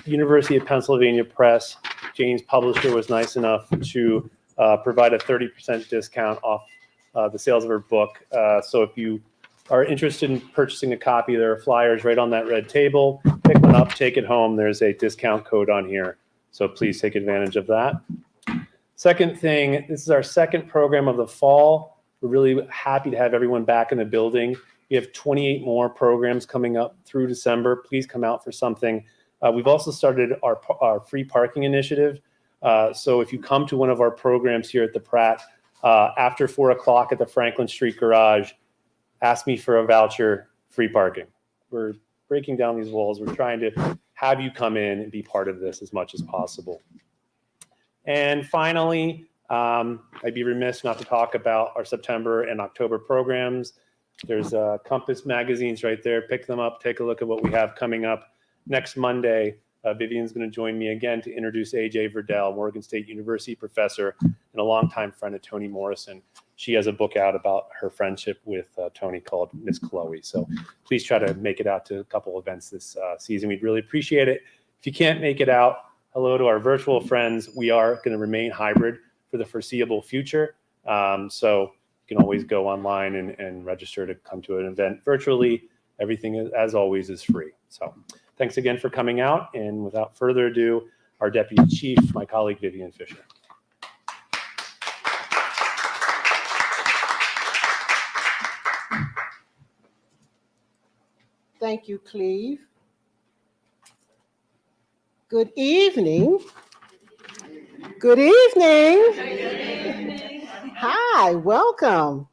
University of Pennsylvania Press, Jane's publisher, was nice enough to provide a 30% discount off the sales of her book. So if you are interested in purchasing a copy, there are flyers right on that red table. Pick one up, take it home. There's a discount code on here, so please take advantage of that. Second thing, this is our second program of the fall. We're really happy to have everyone back in the building. We have 28 more programs coming up through December. Please come out for something. We've also started our free parking initiative. So if you come to one of our programs here at the Pratt after 4 o'clock at the Franklin Street Garage, ask me for a voucher, free parking. We're breaking down these walls. We're trying to have you come in and be part of this as much as possible. And finally, I'd be remiss not to talk about our September and October programs. There's Compass magazines right there. Pick them up. Take a look at what we have coming up. Next Monday, Vivian's going to join me again to introduce A.J. Verdell, Morgan State University professor and a longtime friend of Toni Morrison. She has a book out about her friendship with Toni called Miss Chloe. So please try to make it out to a couple events this season. We'd really appreciate it. If you can't make it out, hello to our virtual friends. We are going to remain hybrid for the foreseeable future. So you can always go online and register to come to an event virtually. Everything, as always, is free. So thanks again for coming out. And without further ado, our Deputy Chief, my colleague, Vivian Fisher. Thank you, Cleve. Good evening. Good evening. Good evening. Hi, welcome.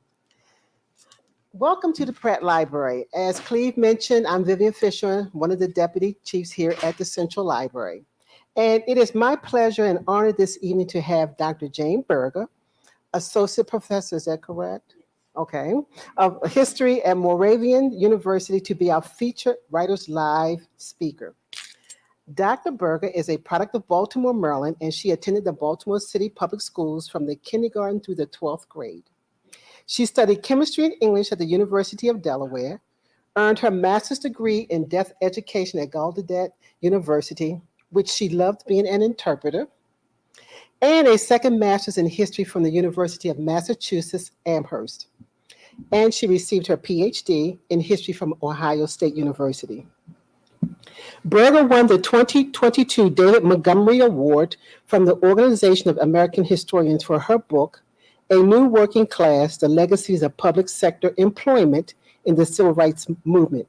Welcome to the Pratt Library. As Cleve mentioned, I'm Vivian Fisher, one of the deputy chiefs here at the Central Library. And it is my pleasure and honor this evening to have Dr. Jane Berger, associate professor, is that correct? Okay, of history at Moravian University, to be our featured Writers Live speaker. Dr. Berger is a product of Baltimore, Maryland, and she attended the Baltimore City Public Schools from the kindergarten through the 12th grade. She studied chemistry and English at the University of Delaware, earned her master's degree in deaf education at Gallaudet University, which she loved being an interpreter, and a second master's in history from the University of Massachusetts, Amherst. And she received her PhD in history from Ohio State University. Berger won the 2022 David Montgomery Award from the Organization of American Historians for her book, A New Working Class, The Legacies of Public Sector Employment in the Civil Rights Movement,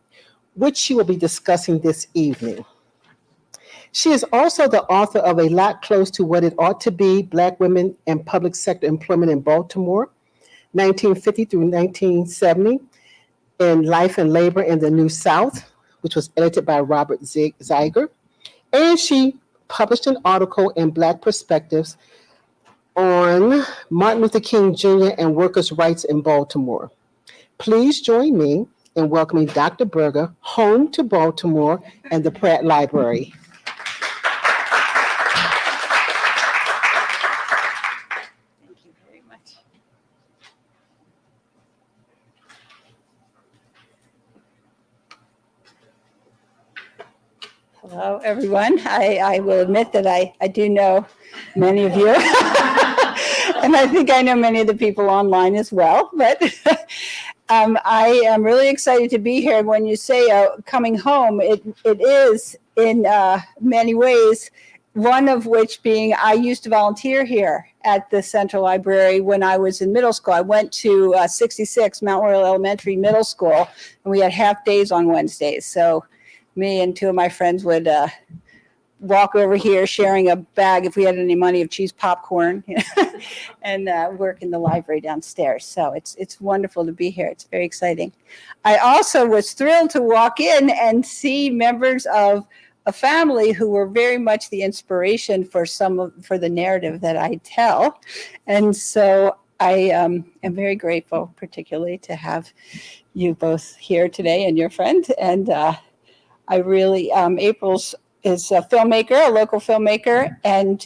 which she will be discussing this evening. She is also the author of A Lot Close to What It Ought to Be, Black Women and Public Sector Employment in Baltimore, 1950 through 1970, and Life and Labor in the New South, which was edited by Robert Zeiger. And she published an article in Black Perspectives on Martin Luther King Jr. and workers' rights in Baltimore. Please join me in welcoming Dr. Berger home to Baltimore and the Pratt Library. Hello, everyone. I will admit that I do know many of you. And I think I know many of the people online as well. But I am really excited to be here. When you say coming home, it is in many ways, one of which being I used to volunteer here at the Central Library when I was in middle school. I went to 66 Mount Royal Elementary Middle School, and we had half days on Wednesdays. So me and two of my friends would walk over here sharing a bag, if we had any money, of cheese popcorn, and work in the library downstairs. So it's wonderful to be here. It's very exciting. I also was thrilled to walk in and see members of a family who were very much the inspiration for for the narrative that I tell. And so I am very grateful, particularly to have you both here today and your friend. And I really, April is a filmmaker, a local filmmaker, and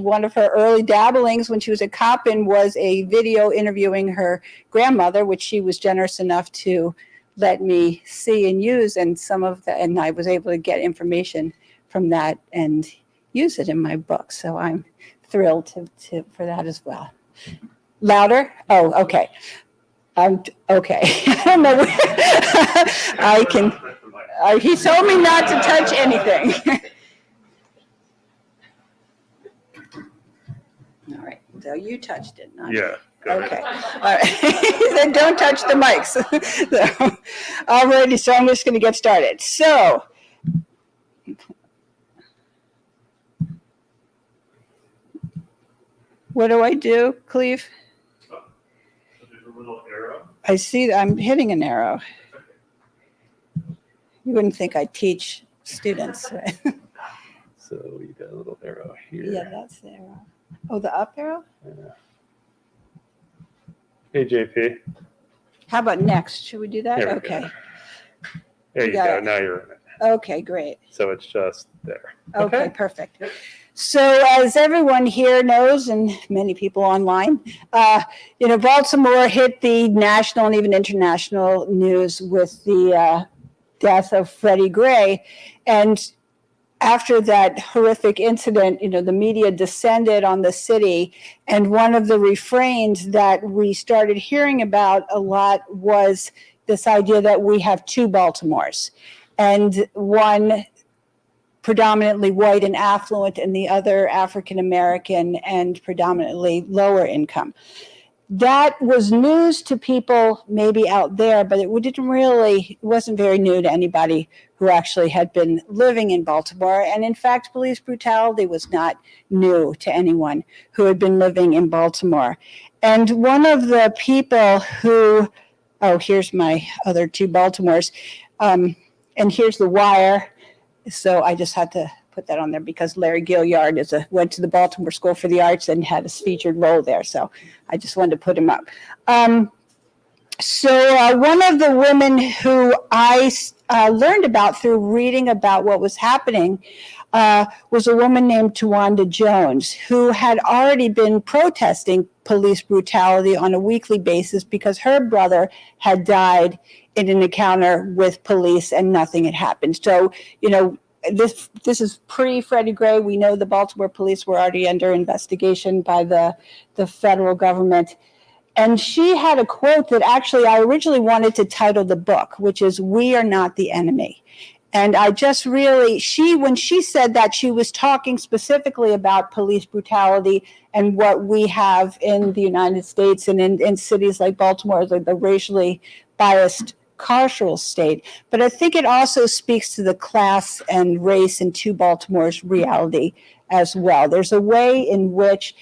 one of her early dabblings when she was at Coppin was a video interviewing her grandmother, which she was generous enough to let me see and use, and and I was able to get information from that and use it in my book. So I'm thrilled for that as well. Louder? Oh, okay. Okay. I don't know. I can. He told me not to touch anything. All right. So you touched it, not Yeah. Go ahead. Okay. All right. He said, don't touch the mics. So, alrighty. So I'm just going to get started. So. What do I do, Cleve? So there's a little arrow. I see that I'm hitting an arrow. You wouldn't think I teach students, right? So you got a little arrow here. Yeah, that's the arrow. Oh, the up arrow? Yeah. Hey, JP. How about next? Should we do that? There we Okay. go. There you got go. it. Now you're in it. Okay, great. So it's just there. Okay, perfect. So as everyone here knows, and many people online, Baltimore hit the national and even international news with the death of Freddie Gray. And after that horrific incident, the media descended on the city. And one of the refrains that we started hearing about a lot was this idea that we have two Baltimores, and one predominantly white and affluent, and the other African American and predominantly lower income. That was news to people maybe out there, but it wasn't very new to anybody who actually had been living in Baltimore. And in fact, police brutality was not new to anyone who had been living in Baltimore. And one of the people who, here's my other two Baltimores, and here's The Wire. So I just had to put that on there because Larry Gilliard went to the Baltimore School for the Arts and had a featured role there. So I just wanted to put him up. So one of the women who I learned about through reading about what was happening was a woman named Tawanda Jones, who had already been protesting police brutality on a weekly basis because her brother had died in an encounter with police and nothing had happened. So, this is pre-Freddie Gray. We know the Baltimore police were already under investigation by the federal government. And she had a quote that actually I originally wanted to title the book, which is "We Are Not the Enemy." And I just really, when she said that, she was talking specifically about police brutality and what we have in the United States and in cities like Baltimore, the racially biased carceral state. But I think it also speaks to the class and race in two Baltimore's reality as well. There's a way in which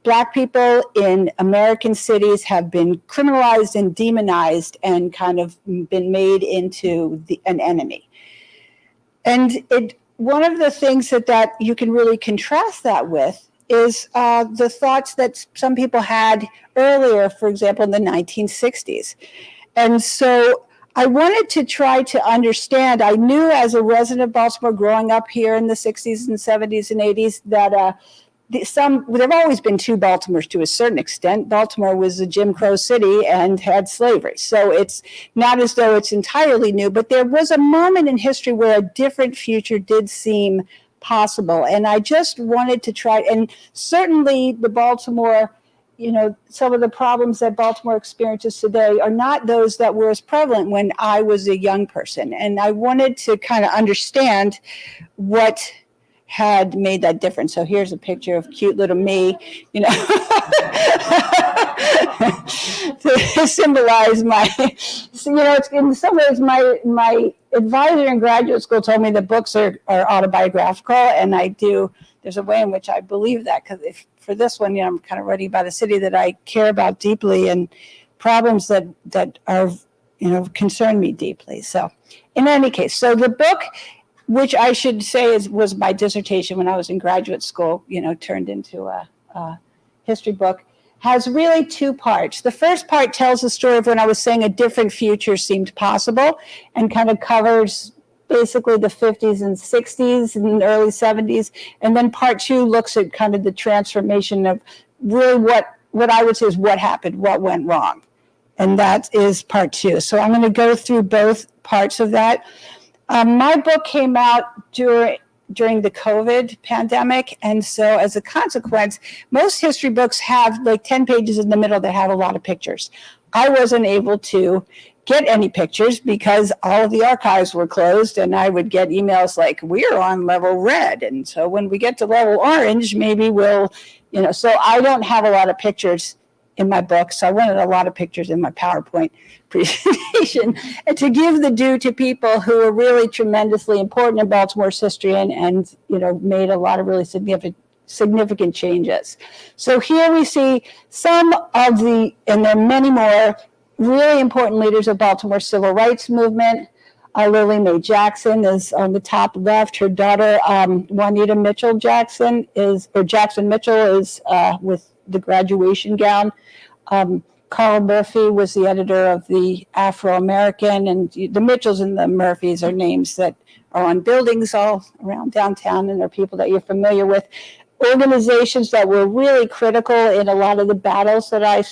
Black people in American cities have been criminalized and demonized and kind of been made into an enemy. And one of the things that you can really contrast that with is the thoughts that some people had earlier, for example, in the 1960s. And so I wanted to try to understand. I knew as a resident of Baltimore growing up here in the 60s and 70s and 80s that there have always been two Baltimores to a certain extent. Baltimore was a Jim Crow city and had slavery. So it's not as though it's entirely new, but there was a moment in history where a different future did seem possible. And I just wanted to try, and certainly the Baltimore, some of the problems that Baltimore experiences today are not those that were as prevalent when I was a young person. And I wanted to kind of understand what had made that difference. So here's a picture of cute little me, to symbolize it's in some ways my advisor in graduate school told me that books are autobiographical, and there's a way in which I believe that, because for this one, I'm kind of writing about a city that I care about deeply and problems that are, concern me deeply. So in any case, so the book, which I should say was my dissertation when I was in graduate school, turned into a history book, has really two parts. The first part tells the story of when I was saying a different future seemed possible, and kind of covers basically the 50s and 60s and early 70s. And then part two looks at kind of the transformation of really what I would say is what happened, what went wrong. And that is part two. So I'm going to go through both parts of that. My book came out during the COVID pandemic. And so as a consequence, most history books have like 10 pages in the middle that have a lot of pictures. I wasn't able to get any pictures because all of the archives were closed, and I would get emails like, we're on level red. And so when we get to level orange, maybe we'll, so I don't have a lot of pictures in my book. So I wanted a lot of pictures in my PowerPoint presentation, and to give the due to people who are really tremendously important in Baltimore's history and made a lot of really significant changes. So here we see some of the, and there are many more, really important leaders of Baltimore's civil rights movement. Lily Mae Jackson is on the top left. Her daughter, Juanita Mitchell Jackson Jackson Mitchell is with the graduation gown. Carl Murphy was the editor of the Afro-American, and the Mitchells and the Murphys are names that are on buildings all around downtown, and they're people that you're familiar with. Organizations that were really critical in a lot of the battles that I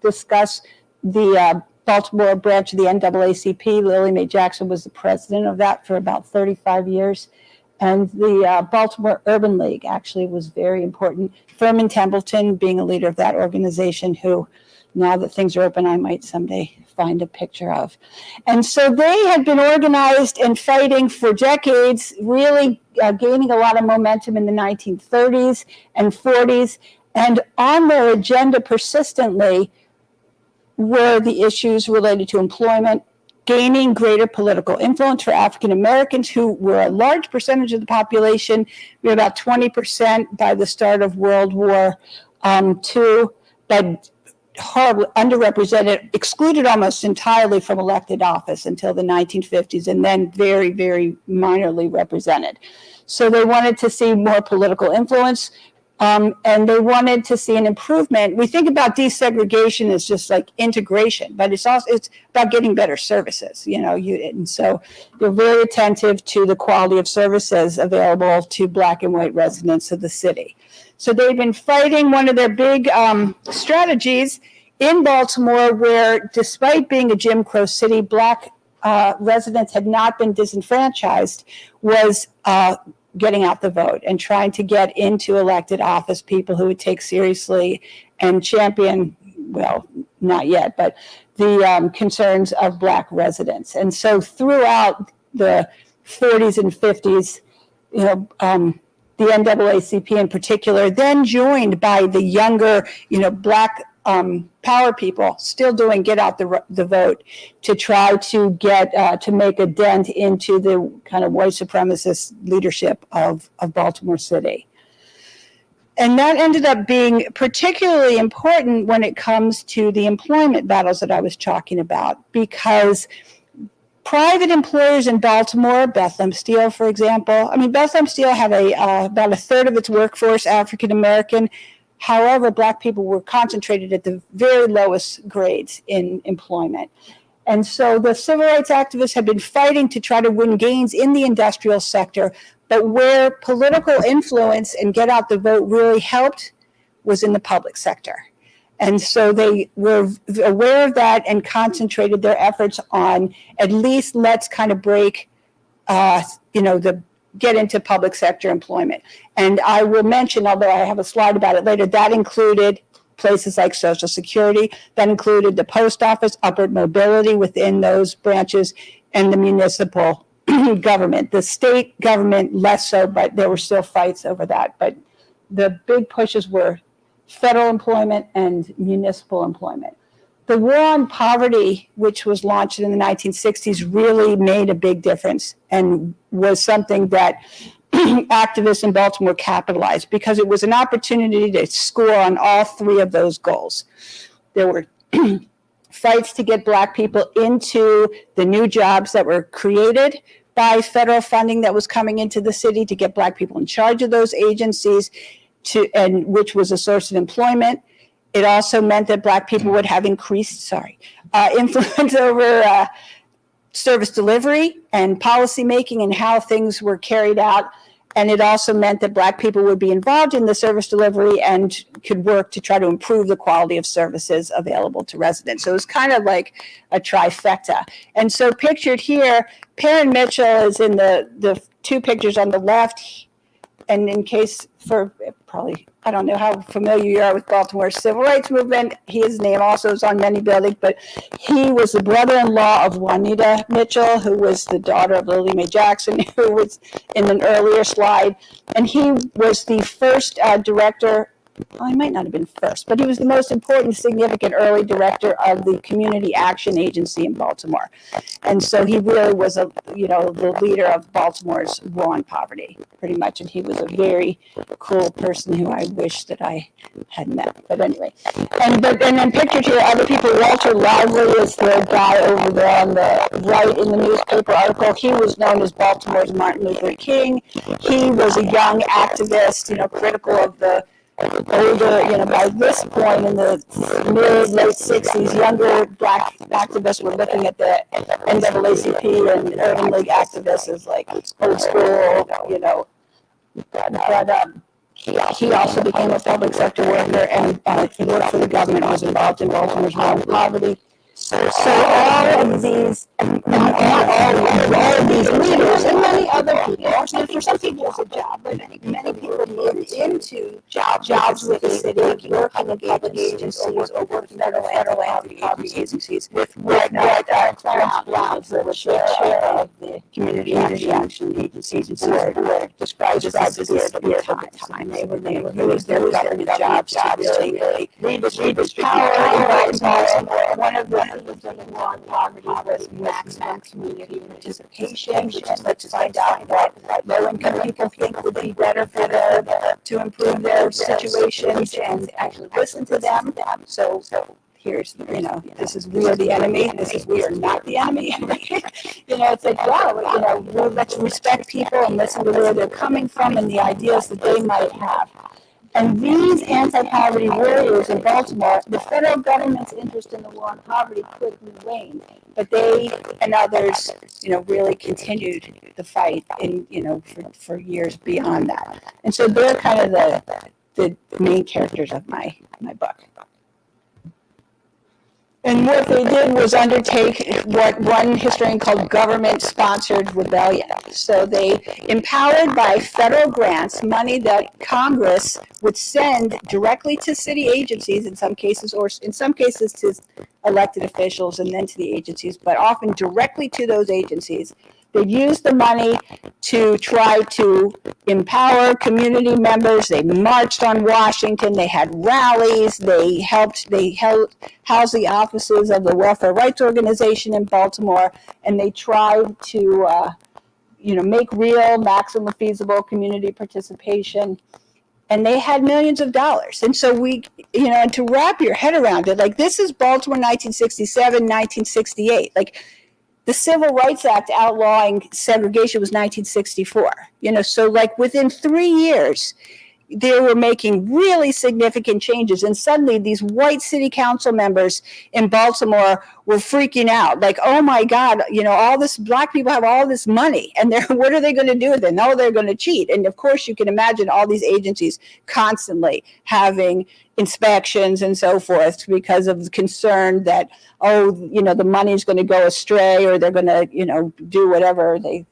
discuss. The Baltimore branch of the NAACP, Lily Mae Jackson was the president of that for about 35 years. And the Baltimore Urban League actually was very important. Furman Templeton being a leader of that organization, who now that things are open, I might someday find a picture of. And so they had been organized and fighting for decades, really gaining a lot of momentum in the 1930s and 40s. And on their agenda persistently were the issues related to employment, gaining greater political influence for African Americans, who were a large percentage of the population. We were about 20% by the start of World War II, but horribly underrepresented, excluded almost entirely from elected office until the 1950s, and then very, very minorly represented. So they wanted to see more political influence. And they wanted to see an improvement. We think about desegregation as just like integration, but it's about getting better services, and so they're very attentive to the quality of services available to Black and white residents of the city. So they've been fighting one of their big strategies in Baltimore, where despite being a Jim Crow city, Black residents had not been disenfranchised, was getting out the vote and trying to get into elected office people who would take seriously and champion, well, not yet, but the concerns of Black residents. And so throughout the 40s and 50s, the NAACP in particular, then joined by the younger, Black power people, still doing get out the vote to try to get to make a dent into the kind of white supremacist leadership of Baltimore City. And that ended up being particularly important when it comes to the employment battles that I was talking about, because private employers in Baltimore, Bethlehem Steel, for example, Bethlehem Steel had about a third of its workforce African American. However, Black people were concentrated at the very lowest grades in employment. And so the civil rights activists have been fighting to try to win gains in the industrial sector, but where political influence and get out the vote really helped was in the public sector. And so they were aware of that and concentrated their efforts on at least let's kind of break, get into public sector employment. And I will mention, although I have a slide about it later, that included places like Social Security, that included the post office, upward mobility within those branches, and the municipal government. The state government less so, but there were still fights over that. But the big pushes were federal employment and municipal employment. The war on poverty, which was launched in the 1960s, really made a big difference and was something that activists in Baltimore capitalized, because it was an opportunity to score on all three of those goals. There were fights to get Black people into the new jobs that were created by federal funding that was coming into the city, to get Black people in charge of those agencies, and which was a source of employment. It also meant that Black people would have increased, influence over service delivery and policy making and how things were carried out. And it also meant that Black people would be involved in the service delivery and could work to try to improve the quality of services available to residents. So it was kind of like a trifecta. And so pictured here, Perrin Mitchell is in the two pictures on the left. And in case for probably, I don't know how familiar you are with Baltimore's civil rights movement, his name also is on many buildings, but he was the brother-in-law of Juanita Mitchell, who was the daughter of Lily Mae Jackson, who was in an earlier slide. And he was the first director, well, he might not have been first, but he was the most important, significant early director of the Community Action Agency in Baltimore. And so he really was the leader of Baltimore's war on poverty, pretty much. And he was a very cool person who I wish that I had met. But anyway, and then pictured here, other people. Walter Lively is the guy over there on the right in the newspaper article. He was known as Baltimore's Martin Luther King. He was a young activist, critical of the older, by this point in the late 60s, younger Black activists were looking at the NAACP and Urban League activists as like old school, but he also became a public sector worker and he worked for the government, was involved in Baltimore's war on poverty. So all of these, not all of these leaders and many other people, for some people it's a job, but many people moved into jobs with the city, working in public agencies or working at federal poverty agencies with Clarence Brown, the chair of the Community Action Agency, were described as scared at the time. They were using their government jobs to really redistribute power in Baltimore. One of the war on poverty was maximum community participation, which is let's find out what low-income people think would be better for them to improve their situations and actually listen to them. So here's, this is we are the enemy. This is we are not the enemy. It's like, wow, let's respect people and listen to where they're coming from and the ideas that they might have. And these anti-poverty warriors in Baltimore, the federal government's interest in the war on poverty quickly waned, but they and others, really continued the fight for years beyond that. And so they're kind of the main characters of my book. And what they did was undertake what one historian called government-sponsored rebellion. So they empowered by federal grants money that Congress would send directly to city agencies in some cases, or in some cases to elected officials and then to the agencies, but often directly to those agencies. They used the money to try to empower community members. They marched on Washington. They had rallies. They housed the offices of the Welfare Rights Organization in Baltimore, and they tried to, make real maximum feasible community participation. And they had millions of dollars. And so and to wrap your head around it, like this is Baltimore 1967, 1968. Like, the Civil Rights Act outlawing segregation was 1964. So like within 3 years, they were making really significant changes. And suddenly these white city council members in Baltimore were freaking out. Like, oh my God, all this Black people have all this money and what are they going to do with it? No, they're going to cheat. And of course you can imagine all these agencies constantly having inspections and so forth because of the concern that, the money is going to go astray or they're going to, do whatever the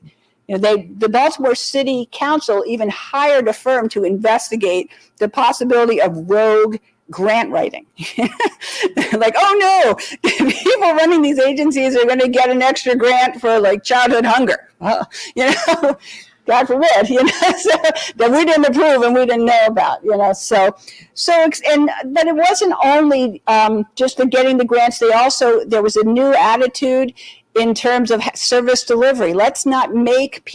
Baltimore City Council even hired a firm to investigate the possibility of rogue grant writing. Like, oh no, people running these agencies are going to get an extra grant for like childhood hunger. God forbid, so, that we didn't approve and we didn't know about, but it wasn't only just the getting the grants. There was a new attitude in terms of service delivery. Let's not make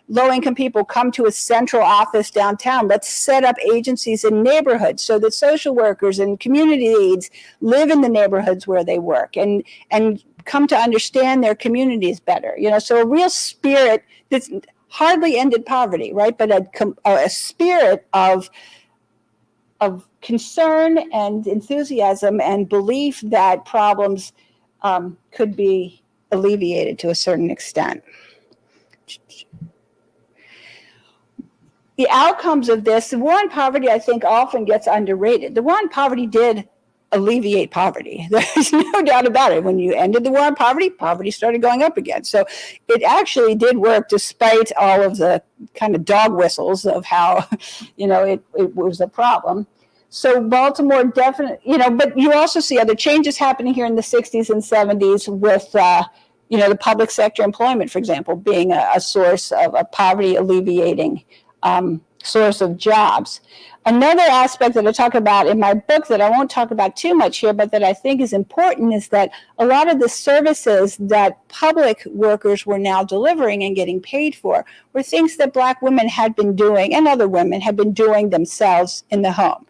low-income people come to a central office downtown. Let's set up agencies in neighborhoods so that social workers and community aides live in the neighborhoods where they work and come to understand their communities better. So a real spirit that's hardly ended poverty, right? But a spirit of concern and enthusiasm and belief that problems could be alleviated to a certain extent. the outcomes of this, the war on poverty, I think, often gets underrated. The war on poverty did alleviate poverty. There's no doubt about it. When you ended the war on poverty, poverty started going up again. So it actually did work despite all of the kind of dog whistles of how, it was a problem. So Baltimore definitely, but you also see other changes happening here in the 60s and 70s with, the public sector employment, for example, being a source of a poverty alleviating source of jobs. Another aspect that I talk about in my book that I won't talk about too much here, but that I think is important, is that a lot of the services that public workers were now delivering and getting paid for were things that Black women had been doing and other women had been doing themselves in the home.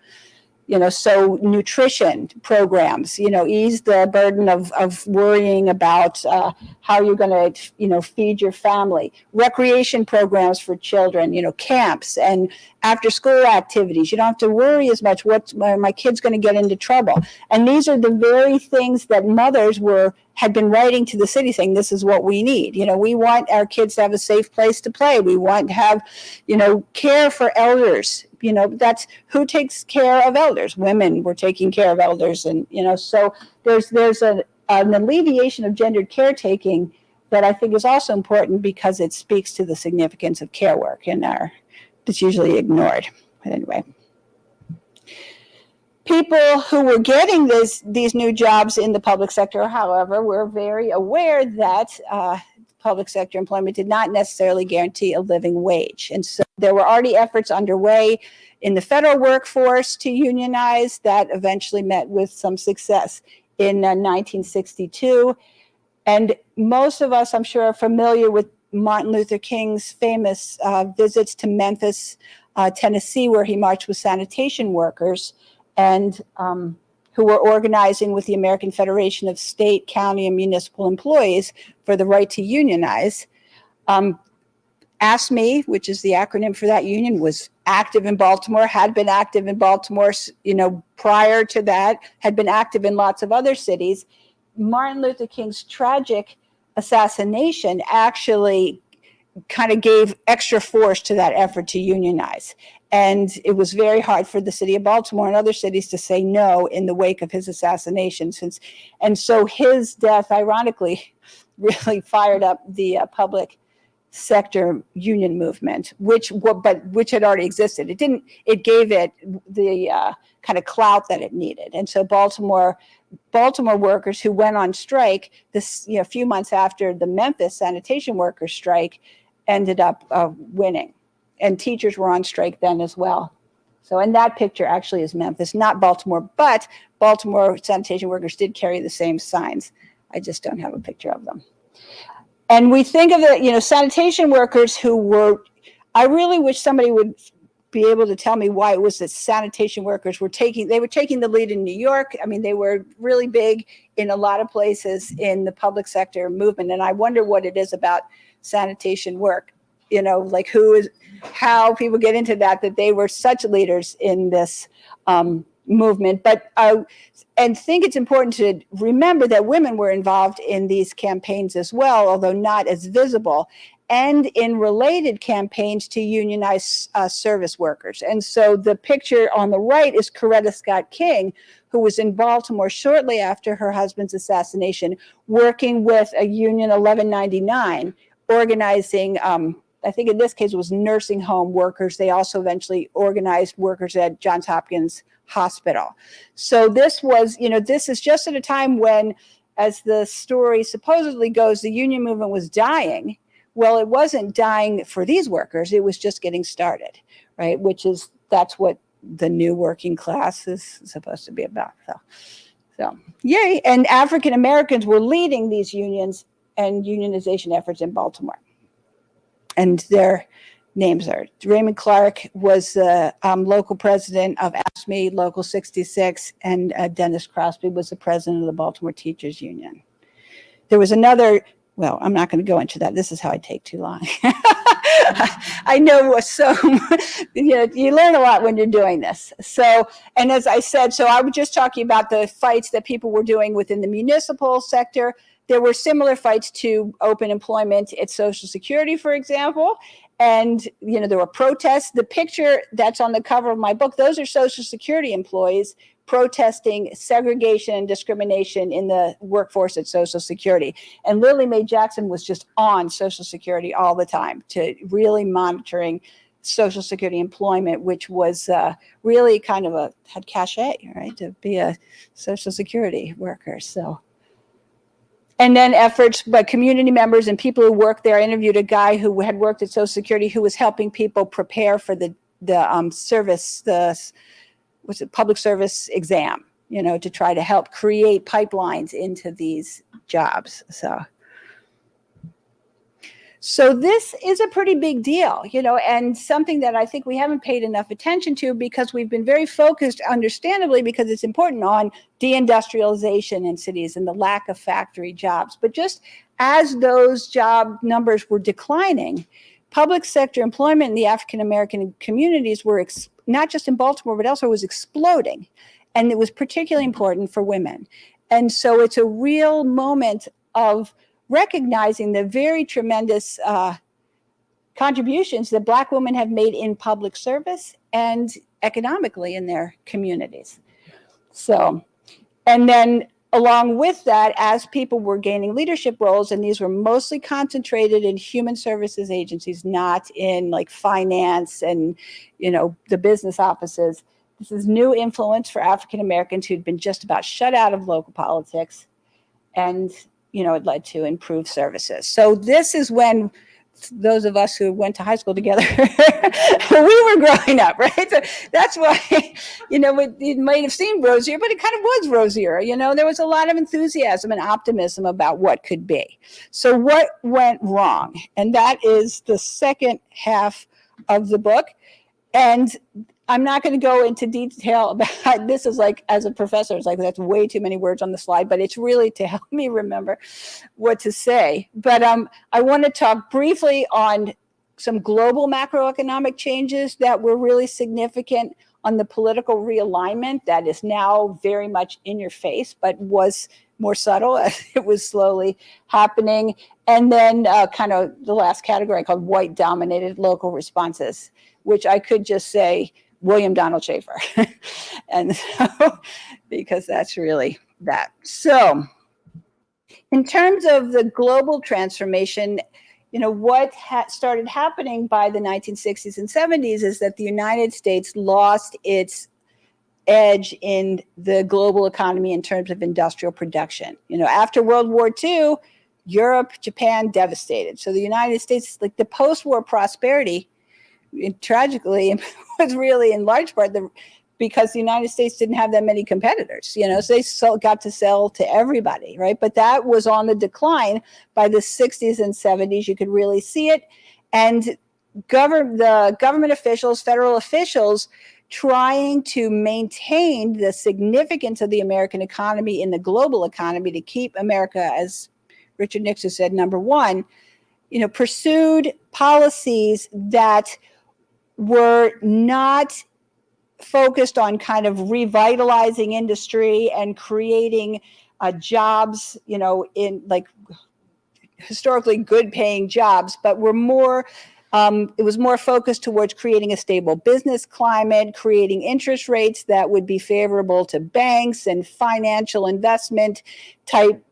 So nutrition programs, ease the burden of worrying about how you're going to, feed your family. Recreation programs for children, camps and after school activities. You don't have to worry as much, my kid's going to get into trouble. And these are the very things that mothers had been writing to the city saying, this is what we need. We want our kids to have a safe place to play. We want to have, care for elders. That's who takes care of elders. Women were taking care of elders. And, so there's an alleviation of gendered caretaking that I think is also important because it speaks to the significance of care work that's usually ignored. But anyway. People who were getting these new jobs in the public sector, however, were very aware that public sector employment did not necessarily guarantee a living wage. And so there were already efforts underway in the federal workforce to unionize that eventually met with some success in 1962. And most of us, I'm sure, are familiar with Martin Luther King's famous visits to Memphis, Tennessee, where he marched with sanitation workers and who were organizing with the American Federation of State, County, and Municipal Employees for the right to unionize. ASME, which is the acronym for that union, was active in Baltimore, had been active in Baltimore, prior to that, had been active in lots of other cities. Martin Luther King's tragic assassination actually kind of gave extra force to that effort to unionize. And it was very hard for the city of Baltimore and other cities to say no in the wake of his assassination. And so his death, ironically, really fired up the public sector union movement, which had already existed. It gave it the kind of clout that it needed. And so Baltimore workers who went on strike a few months after the Memphis sanitation workers strike ended up winning. And teachers were on strike then as well. So, and that picture actually is Memphis, not Baltimore, but Baltimore sanitation workers did carry the same signs. I just don't have a picture of them. And we think of the, sanitation workers who were, I really wish somebody would be able to tell me why it was that sanitation workers were taking the lead in New York. I mean, they were really big in a lot of places in the public sector movement. And I wonder what it is about sanitation work, like how people get into that they were such leaders in this movement. But and think it's important to remember that women were involved in these campaigns as well, although not as visible, and in related campaigns to unionize service workers. And so the picture on the right is Coretta Scott King, who was in Baltimore shortly after her husband's assassination, working with a union 1199, organizing I think in this case it was nursing home workers. They also eventually organized workers at Johns Hopkins Hospital. So this was, this is just at a time when, as the story supposedly goes, the union movement was dying. Well, it wasn't dying for these workers. It was just getting started, right? That's what the new working class is supposed to be about. So yay. And African Americans were leading these unions and unionization efforts in Baltimore. And their names are Raymond Clark was the local president of ASME Local 66, and Dennis Crosby was the president of the Baltimore Teachers Union. There was another, well, I'm not going to go into that. This is how I take too long. I know, so you learn a lot when you're doing this. So, and as I said, so I was just talking about the fights that people were doing within the municipal sector. There were similar fights to open employment at Social Security, for example, And, there were protests. The picture that's on the cover of my book, those are Social Security employees protesting segregation and discrimination in the workforce at Social Security. And Lily Mae Jackson was just on Social Security all the time, to really monitoring Social Security employment, which was really kind of had cachet, right, to be a Social Security worker. So. And then efforts by community members and people who work there. I interviewed a guy who had worked at Social Security who was helping people prepare for the public service exam, to try to help create pipelines into these jobs. So this is a pretty big deal, and something that I think we haven't paid enough attention to, because we've been very focused, understandably, because it's important, on deindustrialization in cities and the lack of factory jobs. But just as those job numbers were declining, public sector employment in the African American communities were not just in Baltimore, but also was exploding. And it was particularly important for women. And so it's a real moment of recognizing the very tremendous contributions that Black women have made in public service and economically in their communities. So, and then along with that, as people were gaining leadership roles, and these were mostly concentrated in human services agencies, not in like finance and, the business offices. This is new influence for African Americans who'd been just about shut out of local politics. And it led to improved services. So this is when those of us who went to high school together, we were growing up, right? So that's why, it might have seemed rosier, but it kind of was rosier. There was a lot of enthusiasm and optimism about what could be. So what went wrong? And that is the second half of the book. And I'm not going to go into detail about this. Is like, as a professor, it's like, that's way too many words on the slide, but it's really to help me remember what to say. But I want to talk briefly on some global macroeconomic changes that were really significant, on the political realignment that is now very much in your face, but was more subtle as it was slowly happening. And then kind of the last category called white dominated local responses, which I could just say William Donald Schaefer. And so, because that's really that. So in terms of the global transformation, what started happening by the 1960s and 70s is that the United States lost its edge in the global economy in terms of industrial production. After World War II, Europe, Japan, devastated. So the United States, like the post-war prosperity, tragically, was really in large part because the United States didn't have that many competitors, so they got to sell to everybody, right? But that was on the decline by the 60s and 70s. You could really see it. And the government officials, federal officials, trying to maintain the significance of the American economy in the global economy to keep America, as Richard Nixon said, number one, pursued policies that were not focused on kind of revitalizing industry and creating jobs, in like historically good paying jobs, but were more, it was more focused towards creating a stable business climate, creating interest rates that would be favorable to banks and financial investment type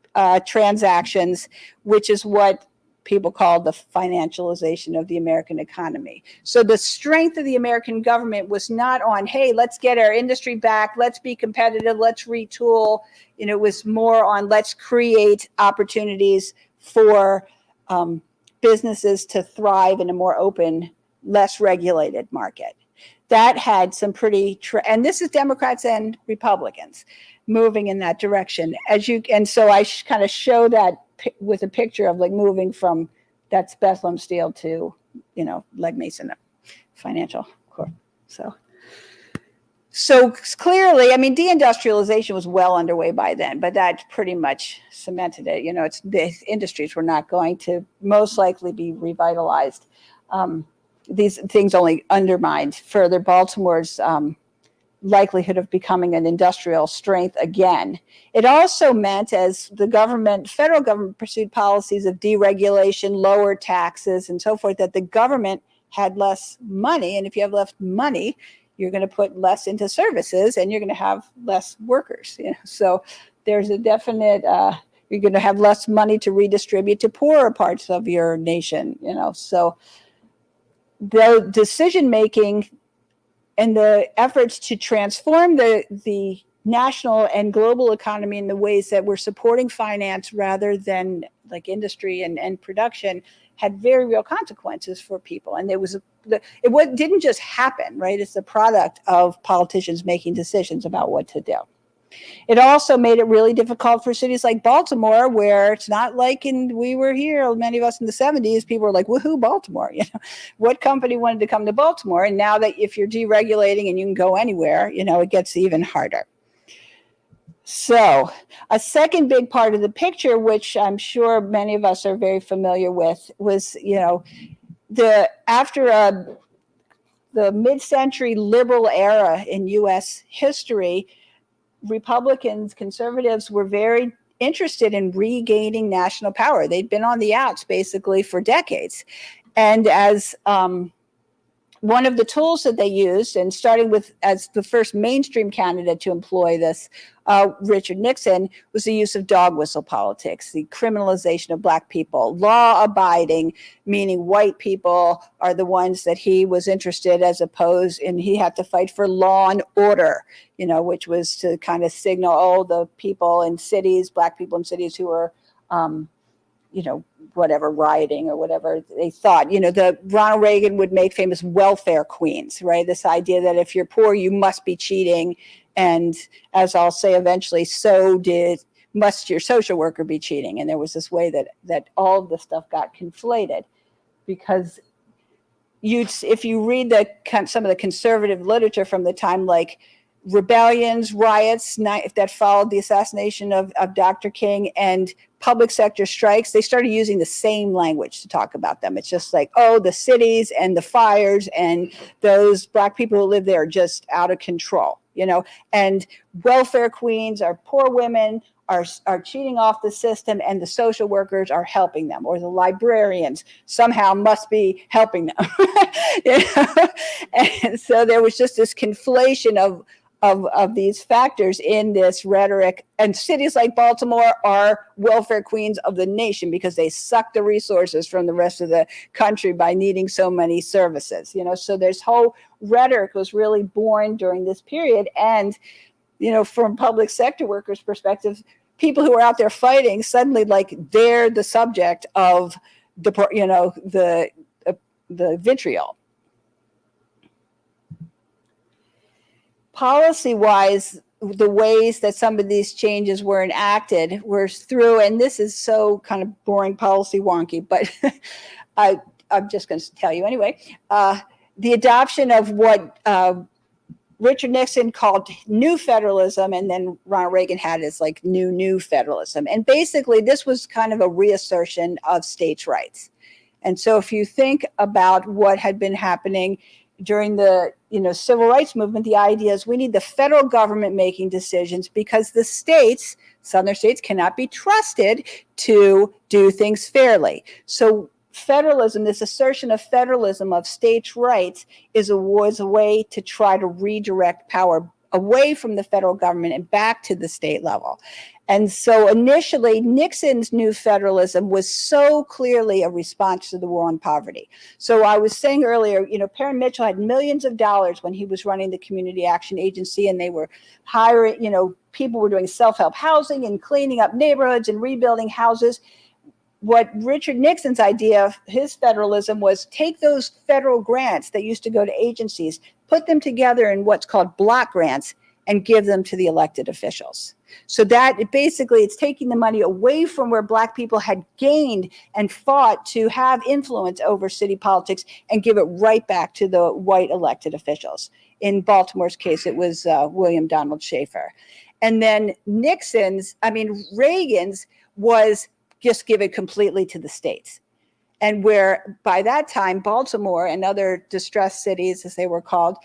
transactions, which is what people called the financialization of the American economy. So the strength of the American government was not on, hey, let's get our industry back, let's be competitive, let's retool. It was more on, let's create opportunities for businesses to thrive in a more open, less regulated market. That had some pretty, and this is Democrats and Republicans moving in that direction. And so I kind of show that with a picture of like moving from, that's Bethlehem Steel to, Legg Mason Financial Corp. So clearly, deindustrialization was well underway by then, but that pretty much cemented it. The industries were not going to most likely be revitalized. These things only undermined further Baltimore's likelihood of becoming an industrial strength again. It also meant, as the federal government pursued policies of deregulation, lower taxes, and so forth, that the government had less money. And if you have less money, you're going to put less into services and you're going to have less workers. So there's a definite, you're going to have less money to redistribute to poorer parts of your nation. So the decision making and the efforts to transform the national and global economy in the ways that we're supporting finance rather than like industry and production had very real consequences for people. And it didn't just happen, right? It's the product of politicians making decisions about what to do. It also made it really difficult for cities like Baltimore, where it's not like we were here, many of us in the 70s, people were like, woohoo, Baltimore. What company wanted to come to Baltimore? And now that if you're deregulating and you can go anywhere, it gets even harder. So a second big part of the picture, which I'm sure many of us are very familiar with, was, after the mid-century liberal era in U.S. history, Republicans, conservatives were very interested in regaining national power. They'd been on the outs basically for decades. And as one of the tools that they used, and starting with as the first mainstream candidate to employ this, Richard Nixon, was the use of dog whistle politics, the criminalization of Black people, law abiding, meaning white people are the ones that he was interested as opposed, and he had to fight for law and order, which was to kind of signal, the people in cities, Black people in cities who were, whatever, rioting or whatever they thought. The Ronald Reagan would make famous welfare queens, right? This idea that if you're poor, you must be cheating. And as I'll say eventually, so must your social worker be cheating. And there was this way that all of the stuff got conflated, because if you read some of the conservative literature from the time, like rebellions, riots that followed the assassination of Dr. King, and public sector strikes, they started using the same language to talk about them. It's just like, the cities and the fires and those Black people who live there are just out of control, and welfare queens are poor women, are cheating off the system, and the social workers are helping them, or the librarians somehow must be helping them. And so there was just this conflation of these factors in this rhetoric. And cities like Baltimore are welfare queens of the nation because they suck the resources from the rest of the country by needing so many services. So this whole rhetoric was really born during this period. And from public sector workers' perspective, people who are out there fighting, suddenly they're the subject of the vitriol. Policy-wise, the ways that some of these changes were enacted were through, and this is so kind of boring policy wonky, but I'm just going to tell you anyway, the adoption of what Richard Nixon called new federalism, and then Ronald Reagan had as new federalism. And basically this was kind of a reassertion of states' rights. And so if you think about what had been happening during the civil rights movement, the idea is we need the federal government making decisions because the states, southern states, cannot be trusted to do things fairly. So federalism, this assertion of federalism, of states' rights, was a way to try to redirect power away from the federal government and back to the state level. And so initially, Nixon's new federalism was so clearly a response to the war on poverty. So I was saying earlier, Perrin Mitchell had millions of dollars when he was running the Community Action Agency, and they were hiring, people were doing self-help housing and cleaning up neighborhoods and rebuilding houses. What Richard Nixon's idea of his federalism was take those federal grants that used to go to agencies, put them together in what's called block grants, and give them to the elected officials. So that basically it's taking the money away from where Black people had gained and fought to have influence over city politics and give it right back to the white elected officials. In Baltimore's case, it was William Donald Schaefer. And then Reagan's was just give it completely to the states. And where by that time, Baltimore and other distressed cities, as they were called,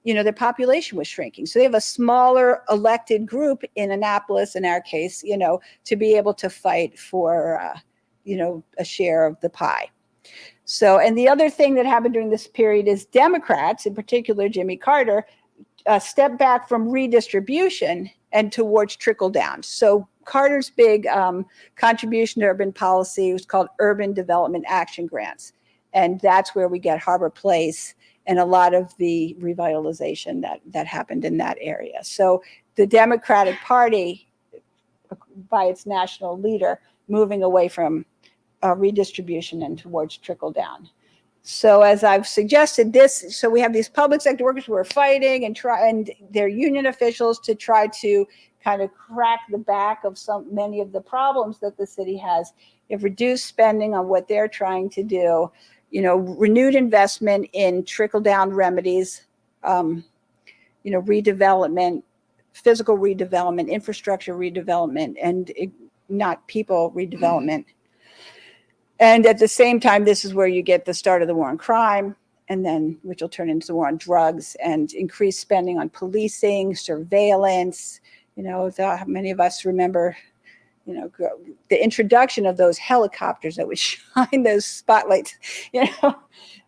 their population was shrinking. So they have a smaller elected group in Annapolis, in our case, to be able to fight for, a share of the pie. So, and the other thing that happened during this period is Democrats, in particular Jimmy Carter, stepped back from redistribution and towards trickle down. So Carter's big contribution to urban policy was called Urban Development Action Grants. And that's where we get Harbor Place and a lot of the revitalization that happened in that area. So the Democratic Party, by its national leader, moving away from redistribution and towards trickle down. So as I've suggested this, so we have these public sector workers who are fighting and their union officials to try to kind of crack the back of many of the problems that the city has. You have reduced spending on what they're trying to do, renewed investment in trickle down remedies, redevelopment, physical redevelopment, infrastructure redevelopment, and not people redevelopment. And at the same time, this is where you get the start of the war on crime, and then which will turn into the war on drugs and increased spending on policing, surveillance. Many of us remember, the introduction of those helicopters that would shine those spotlights,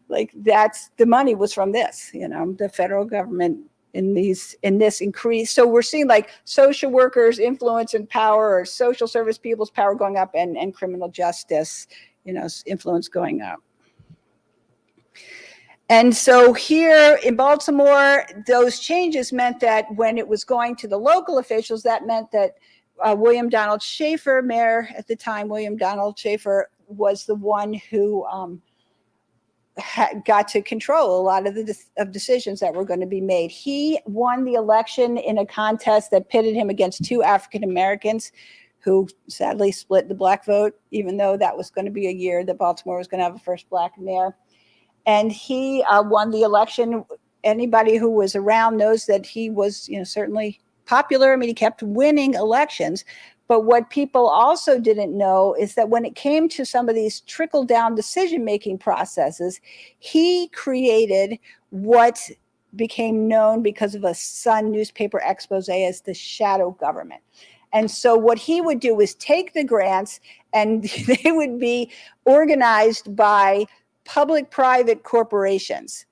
like that's the money was from this, the federal government in this increase. So we're seeing like social workers' influence and power, or social service people's power going up, and criminal justice, influence going up. And so here in Baltimore, those changes meant that when it was going to the local officials, that meant that William Donald Schaefer, mayor at the time, William Donald Schaefer, was the one who got to control a lot of the decisions that were going to be made. He won the election in a contest that pitted him against two African Americans who sadly split the black vote, even though that was going to be a year that Baltimore was going to have a first black mayor. And he won the election. Anybody who was around knows that he was, certainly popular. I mean, he kept winning elections. But what people also didn't know is that when it came to some of these trickle-down decision-making processes, he created what became known because of a Sun newspaper expose as the shadow government. And so what he would do is take the grants, and they would be organized by public-private corporations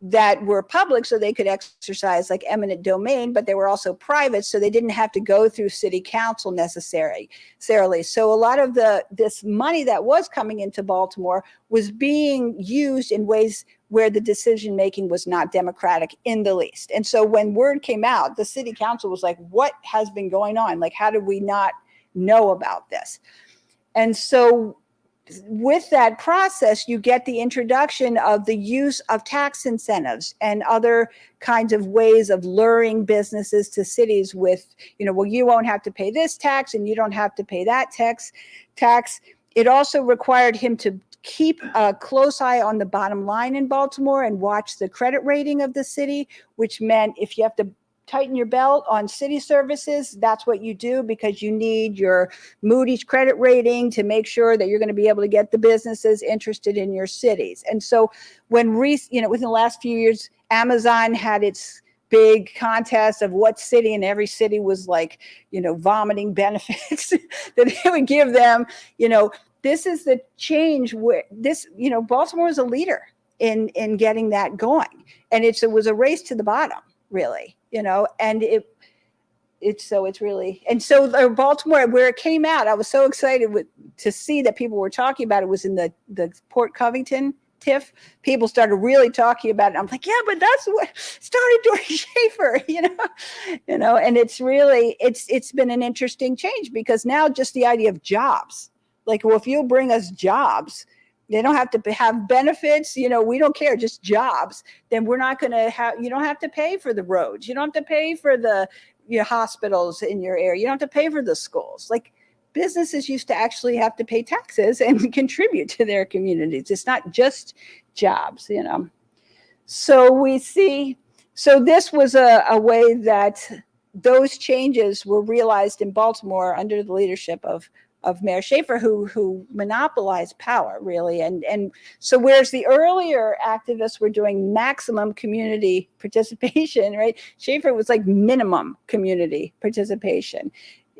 that were public, so they could exercise like eminent domain, but they were also private, so they didn't have to go through city council necessarily. So a lot of this money that was coming into Baltimore was being used in ways where the decision making was not democratic in the least. And so when word came out, the city council was like, what has been going on? Like, how did we not know about this? And so with that process, you get the introduction of the use of tax incentives and other kinds of ways of luring businesses to cities with, well, you won't have to pay this tax and you don't have to pay that tax. It also required him to keep a close eye on the bottom line in Baltimore and watch the credit rating of the city, which meant if you have to tighten your belt on city services, that's what you do, because you need your Moody's credit rating to make sure that you're going to be able to get the businesses interested in your cities. And so when within the last few years, Amazon had its big contest of what city, and every city was like, vomiting benefits that they would give them. This is the change where Baltimore is a leader in getting that going. And it was a race to the bottom, really. And it's really, and so Baltimore, where it came out, I was so excited to see that people were talking about it, was in the Port Covington TIF. People started really talking about it. I'm like, yeah, but that's what started during Schaefer, and it's really, it's been an interesting change, because now just the idea of jobs, like, well, if you bring us jobs, they don't have to have benefits, we don't care, just jobs. Then we're not going to have, you don't have to pay for the roads. You don't have to pay for the hospitals in your area. You don't have to pay for the schools. Like, businesses used to actually have to pay taxes and contribute to their communities. It's not just jobs, So we see, so this was a way that those changes were realized in Baltimore under the leadership of Mayor Schaefer, who monopolized power, really. And so whereas the earlier activists were doing maximum community participation, right? Schaefer was like minimum community participation,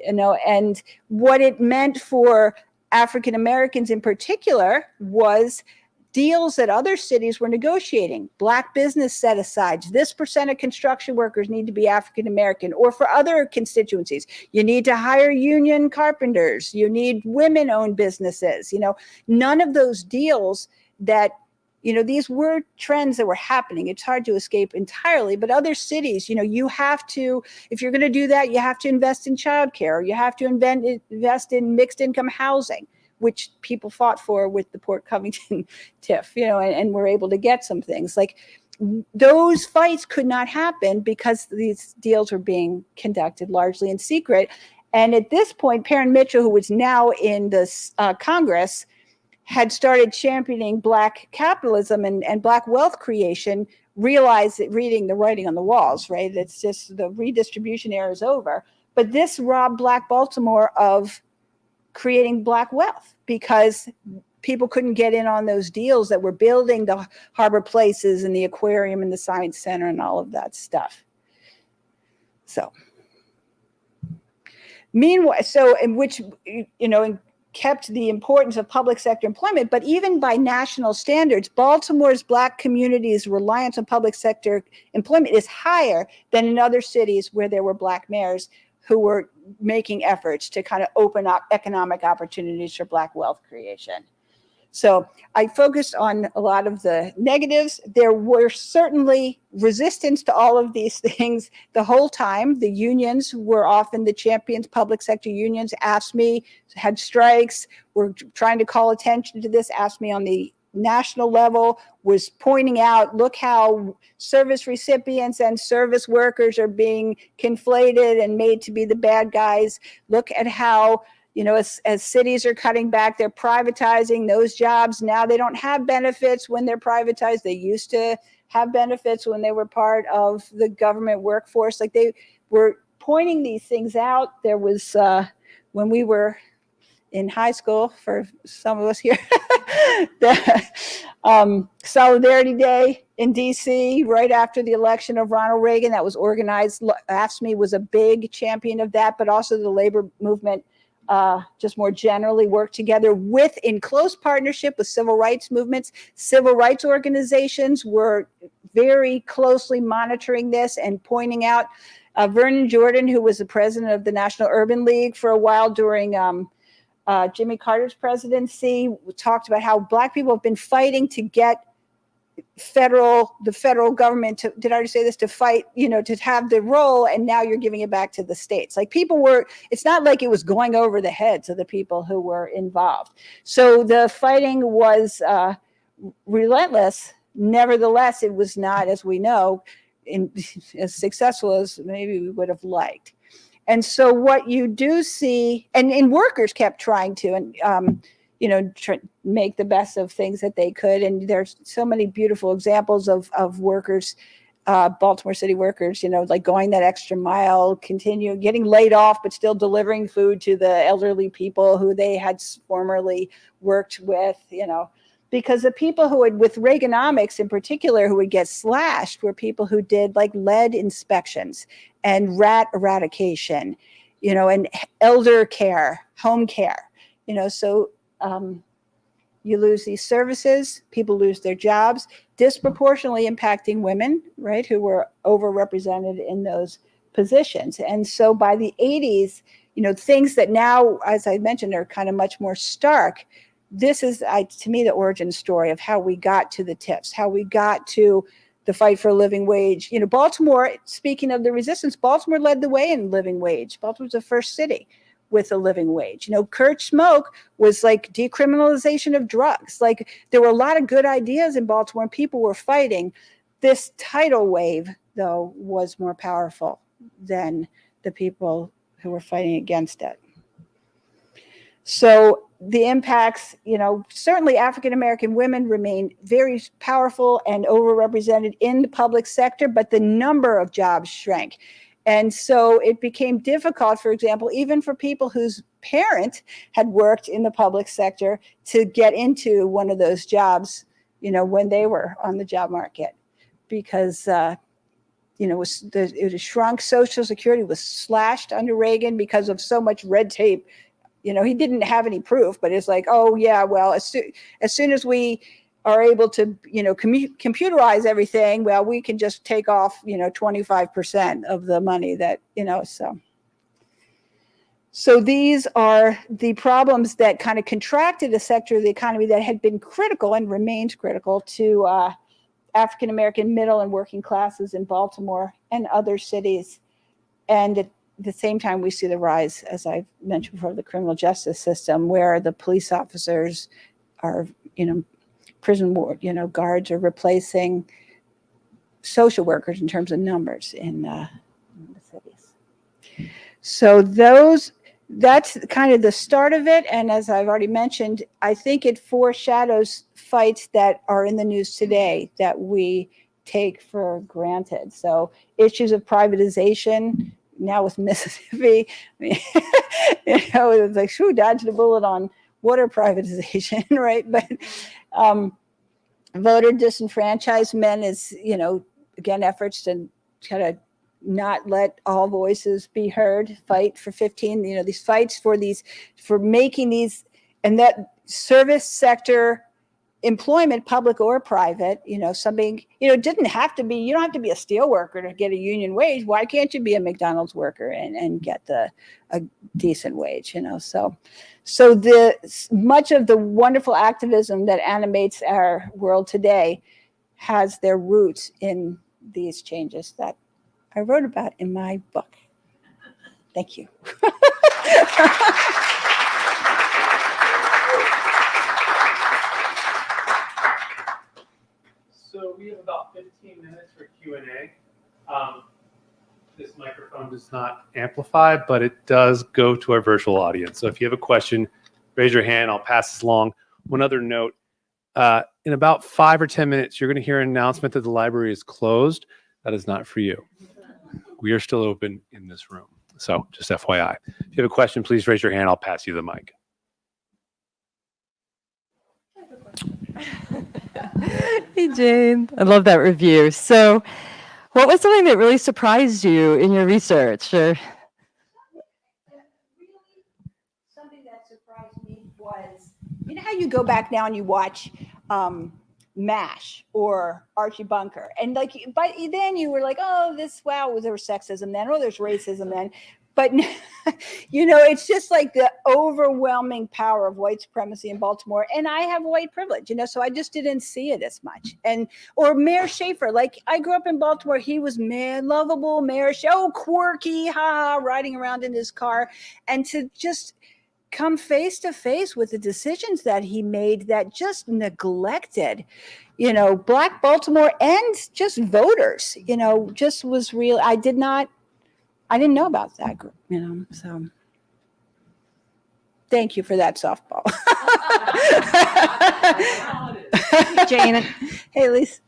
and what it meant for African Americans in particular was deals that other cities were negotiating. Black business set asides. This percent of construction workers need to be African American, or for other constituencies, you need to hire union carpenters. You need women-owned businesses. None of those deals that, these were trends that were happening. It's hard to escape entirely, but other cities, you have to, if you're going to do that, you have to invest in childcare. You have to invest in mixed income housing, which people fought for with the Port Covington TIF, and were able to get some things. Like, those fights could not happen because these deals were being conducted largely in secret. And at this point, Perrin Mitchell, who was now in the Congress, had started championing Black capitalism and Black wealth creation, realized that reading the writing on the walls, right? It's just the redistribution era is over. But this robbed Black Baltimore of creating Black wealth because people couldn't get in on those deals that were building the harbor places and the aquarium and the science center and all of that stuff. So, meanwhile, which kept the importance of public sector employment, but even by national standards, Baltimore's Black community's reliance on public sector employment is higher than in other cities where there were Black mayors who were making efforts to kind of open up economic opportunities for Black wealth creation. So I focused on a lot of the negatives. There were certainly resistance to all of these things the whole time. The unions were often the champions. Public sector unions, AFSCME, had strikes, were trying to call attention to this. AFSCME on the national level was pointing out, look how service recipients and service workers are being conflated and made to be the bad guys. Look at how, as cities are cutting back, they're privatizing those jobs. Now they don't have benefits when they're privatized. They used to have benefits when they were part of the government workforce. Like, they were pointing these things out. There was, when we were in high school, for some of us here, the Solidarity Day in DC, right after the election of Ronald Reagan, that was organized. AFSCME was a big champion of that, but also the labor movement just more generally worked together in close partnership with civil rights movements. Civil rights organizations were very closely monitoring this and pointing out. Vernon Jordan, who was the president of the National Urban League for a while during Jimmy Carter's presidency, talked about how Black people have been fighting to get the federal government to, did I already say this, to fight, to have the role, and now you're giving it back to the states. Like, it's not like it was going over the heads of the people who were involved. So the fighting was relentless. Nevertheless, it was not, as we know, as successful as maybe we would have liked. And so what you do see, and workers kept trying to, make the best of things that they could. And there's so many beautiful examples of workers, Baltimore City workers, like going that extra mile, getting laid off, but still delivering food to the elderly people who they had formerly worked with, because the people who would, with Reaganomics in particular, who would get slashed were people who did like lead inspections and rat eradication, and elder care, home care, so you lose these services, people lose their jobs, disproportionately impacting women, right, who were overrepresented in those positions. And so by the 80s, things that now, as I mentioned, are kind of much more stark. This is, to me, the origin story of how we got to the TIFs, how we got to the fight for a living wage. Baltimore, speaking of the resistance, Baltimore led the way in living wage. Baltimore was the first city with a living wage. Kurt Smoke was like decriminalization of drugs. Like, there were a lot of good ideas in Baltimore and people were fighting. This tidal wave, though, was more powerful than the people who were fighting against it. So the impacts, certainly African-American women remain very powerful and overrepresented in the public sector, but the number of jobs shrank. And so it became difficult, for example, even for people whose parent had worked in the public sector to get into one of those jobs, when they were on the job market, because, it was shrunk. Social Security was slashed under Reagan because of so much red tape. He didn't have any proof, but it's like, oh yeah, well, as soon as we are able to, computerize everything, well, we can just take off, 25% of the money that, So these are the problems that kind of contracted a sector of the economy that had been critical and remains critical to African-American middle and working classes in Baltimore and other cities. And at the same time, we see the rise, as I mentioned before, of the criminal justice system, where the police officers are, prison ward, guards are replacing social workers in terms of numbers in the cities. So that's kind of the start of it. And as I've already mentioned, I think it foreshadows fights that are in the news today that we take for granted. So issues of privatization, now with Mississippi, it's like, shoo, dodged a bullet on water privatization, right? But voter disenfranchisement is, again, efforts to kind of not let all voices be heard, fight for 15, these fights for making these, and that service sector employment, public or private, something, didn't have to be, you don't have to be a steel worker to get a union wage. Why can't you be a McDonald's worker and get a decent wage, So much of the wonderful activism that animates our world today has their roots in these changes that I wrote about in my book. Thank you. So we have about 15 minutes for Q&A. This microphone does not amplify, but it does go to our virtual audience. So if you have a question, raise your hand. I'll pass this along. One other note, in about 5 or 10 minutes, you're going to hear an announcement that the library is closed. That is not for you. We are still open in this room. So just FYI. If you have a question, please raise your hand. I'll pass you the mic. Hey, Jane. I love that review. So what was something that really surprised you in your research? Or... Something that surprised me was, how you go back now and you watch MASH or Archie Bunker, and by then you were like, oh, was there sexism then, or there's racism then, but it's just like the overwhelming power of white supremacy in Baltimore, and I have white privilege, so I just didn't see it as much. Or Mayor Schaefer, like I grew up in Baltimore, he was lovable Mayor, quirky, riding around in his car, and to just come face to face with the decisions that he made that just neglected, Black Baltimore and just voters, just was real. I didn't know about that group, so thank you for that softball. Jane. Hey, Lisa.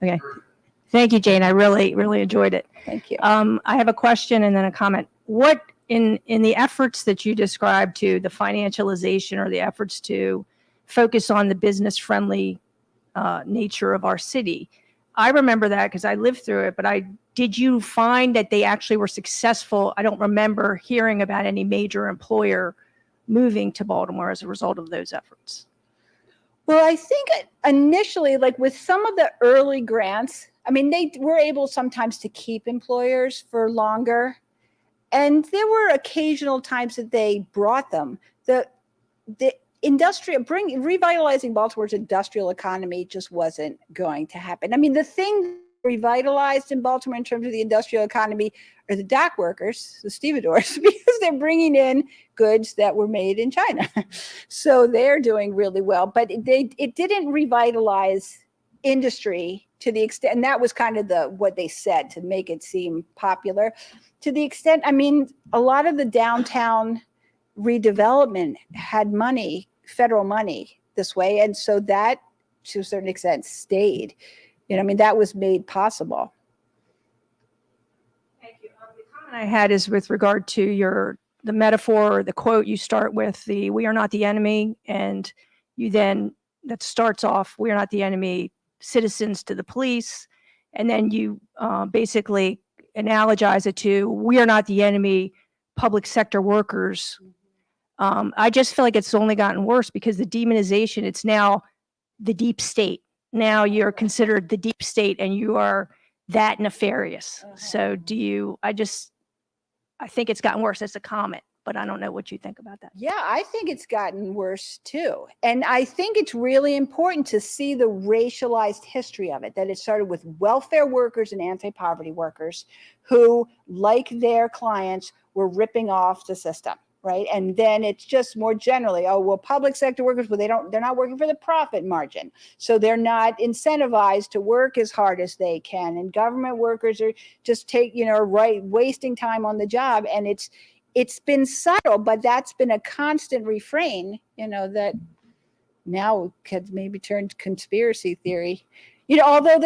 Okay. Thank you, Jane. I really, really enjoyed it. Thank you. I have a question and then a comment. What in the efforts that you described to the financialization or the efforts to focus on the business-friendly nature of our city, I remember that because I lived through it, but did you find that they actually were successful? I don't remember hearing about any major employer moving to Baltimore as a result of those efforts. Well, I think initially, like with some of the early grants, they were able sometimes to keep employers for longer. And there were occasional times that they brought them. The revitalizing Baltimore's industrial economy just wasn't going to happen. The thing revitalized in Baltimore in terms of the industrial economy are the dock workers, the stevedores, because they're bringing in goods that were made in China. So they're doing really well, but it didn't revitalize industry to the extent, and that was kind of what they said to make it seem popular. To the extent, a lot of the downtown redevelopment had money, federal money this way. And so that, to a certain extent, stayed. That was made possible. Thank you. The comment I had is with regard to the metaphor or the quote you start with, we are not the enemy, and you then, that starts off, we are not the enemy, citizens to the police, and then you basically analogize it to, we are not the enemy, public sector workers. I just feel like it's only gotten worse because the demonization, it's now the deep state. Now you're considered the deep state and you are that nefarious. So I think it's gotten worse as a comment, but I don't know what you think about that. Yeah, I think it's gotten worse too. And I think it's really important to see the racialized history of it, that it started with welfare workers and anti-poverty workers who, like their clients, were ripping off the system, right? And then it's just more generally, oh, well, public sector workers, well, they're not working for the profit margin. So they're not incentivized to work as hard as they can. And government workers are just wasting time on the job. And it's been subtle, but that's been a constant refrain, that now could maybe turn to conspiracy theory. Although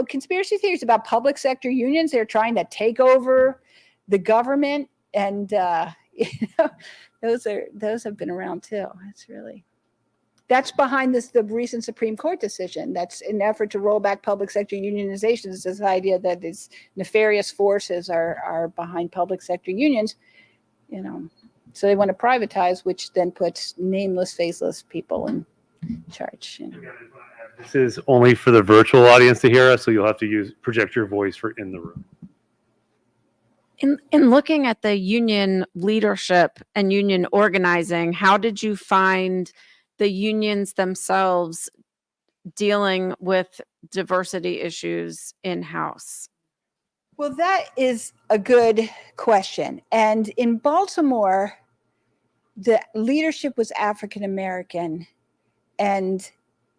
conspiracy theories about public sector unions, they're trying to take over the government, and those have been around too. That's behind the recent Supreme Court decision. That's an effort to roll back public sector unionization. This idea that these nefarious forces are behind public sector unions. So they want to privatize, which then puts nameless, faceless people in charge. This is only for the virtual audience to hear us, so you'll have to project your voice for in the room. In looking at the union leadership and union organizing, how did you find the unions themselves dealing with diversity issues in-house? Well, that is a good question. And in Baltimore, the leadership was African American, and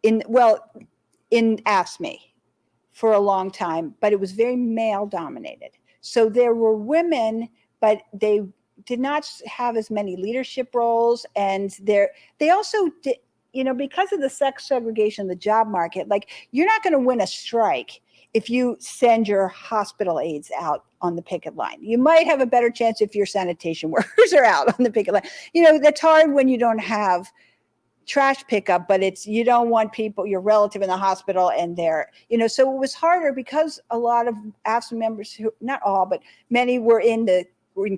in AFSCME for a long time, but it was very male dominated. So there were women, but they did not have as many leadership roles. And they also did, because of the sex segregation in the job market, like, you're not going to win a strike if you send your hospital aides out on the picket line. You might have a better chance if your sanitation workers are out on the picket line. That's hard when you don't have trash pickup, but you don't want your relative in the hospital and so it was harder because a lot of AFSCME members, who, not all, but many were in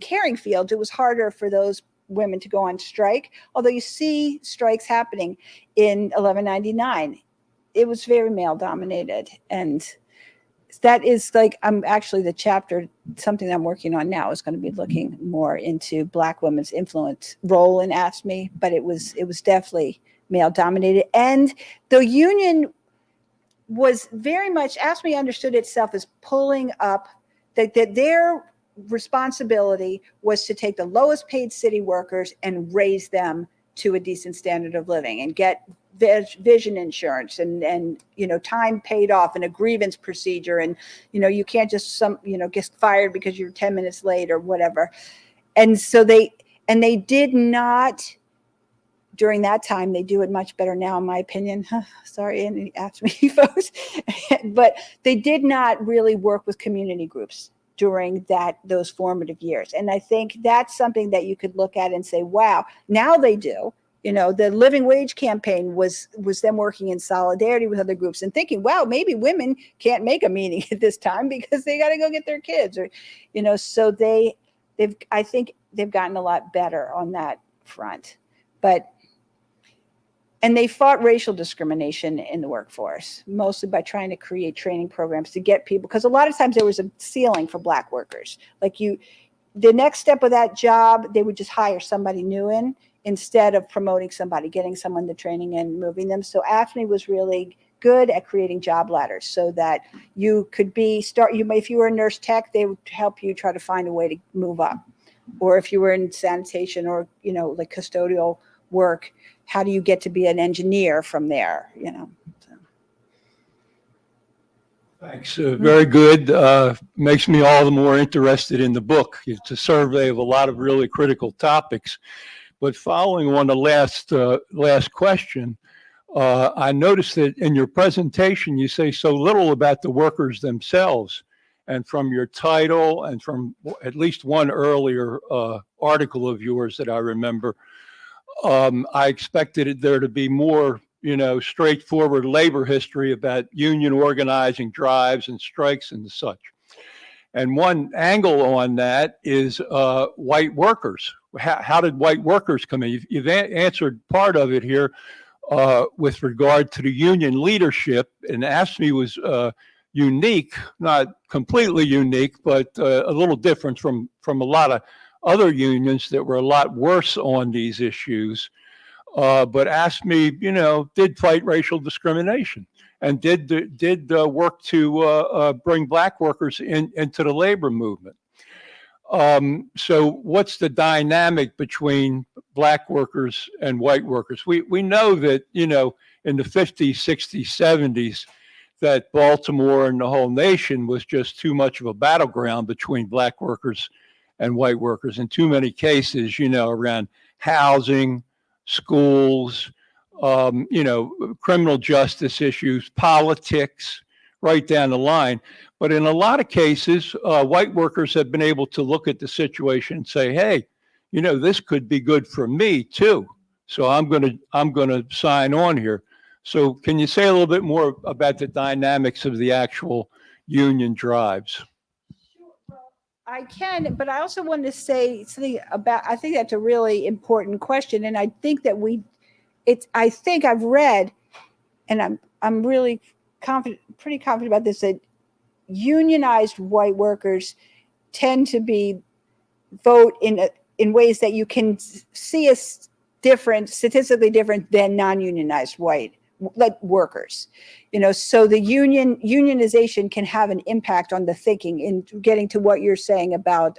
caring fields. It was harder for those women to go on strike, although you see strikes happening in 1199. It was very male dominated, and that is I'm actually the chapter, something that I'm working on now is going to be looking more into Black women's influence role in AFSCME, but it was definitely male dominated. And the union was very much, AFSCME understood itself as pulling up that their responsibility was to take the lowest paid city workers and raise them to a decent standard of living and get vision insurance and time paid off and a grievance procedure, and you can't just get fired because you're 10 minutes late or whatever. And so they did not, during that time, they do it much better now, in my opinion. Sorry, any AFSCME folks, but they did not really work with community groups during those formative years. And I think that's something that you could look at and say, wow, now they do. The living wage campaign was them working in solidarity with other groups and thinking, wow, maybe women can't make a meeting at this time because they got to go get their kids, or, so I think they've gotten a lot better on that front, and they fought racial discrimination in the workforce, mostly by trying to create training programs to get people, because a lot of times there was a ceiling for Black workers. The next step of that job, they would just hire somebody new in, instead of promoting somebody, getting someone to training and moving them. So AFSCME was really good at creating job ladders so that you could if you were a nurse tech, they would help you try to find a way to move up. Or if you were in sanitation or, custodial work, how do you get to be an engineer from there, So. Thanks. Very good. Makes me all the more interested in the book. It's a survey of a lot of really critical topics. But following on the last question, I noticed that in your presentation, you say so little about the workers themselves. And from your title and from at least one earlier article of yours that I remember, I expected there to be more, straightforward labor history about union organizing drives and strikes and such. And one angle on that is white workers. How did white workers come in? You've answered part of it here, with regard to the union leadership, and AFSCME was unique, not completely unique, but a little different from a lot of other unions that were a lot worse on these issues. But AFSCME, did fight racial discrimination and did work to bring Black workers into the labor movement. So what's the dynamic between Black workers and white workers? We know that, in the 50s, 60s, 70s, that Baltimore and the whole nation was just too much of a battleground between Black workers and white workers in too many cases, around housing, schools, criminal justice issues, politics, right down the line. But in a lot of cases, white workers have been able to look at the situation and say, hey, this could be good for me too. So I'm gonna sign on here. So can you say a little bit more about the dynamics of the actual union drives? I can, but I also wanted to say something about, I think that's a really important question. And I think that I think I've read, and I'm really pretty confident about this, that unionized white workers tend to vote in ways that you can see as statistically different than non-unionized white workers. So the unionization can have an impact on the thinking in getting to what you're saying about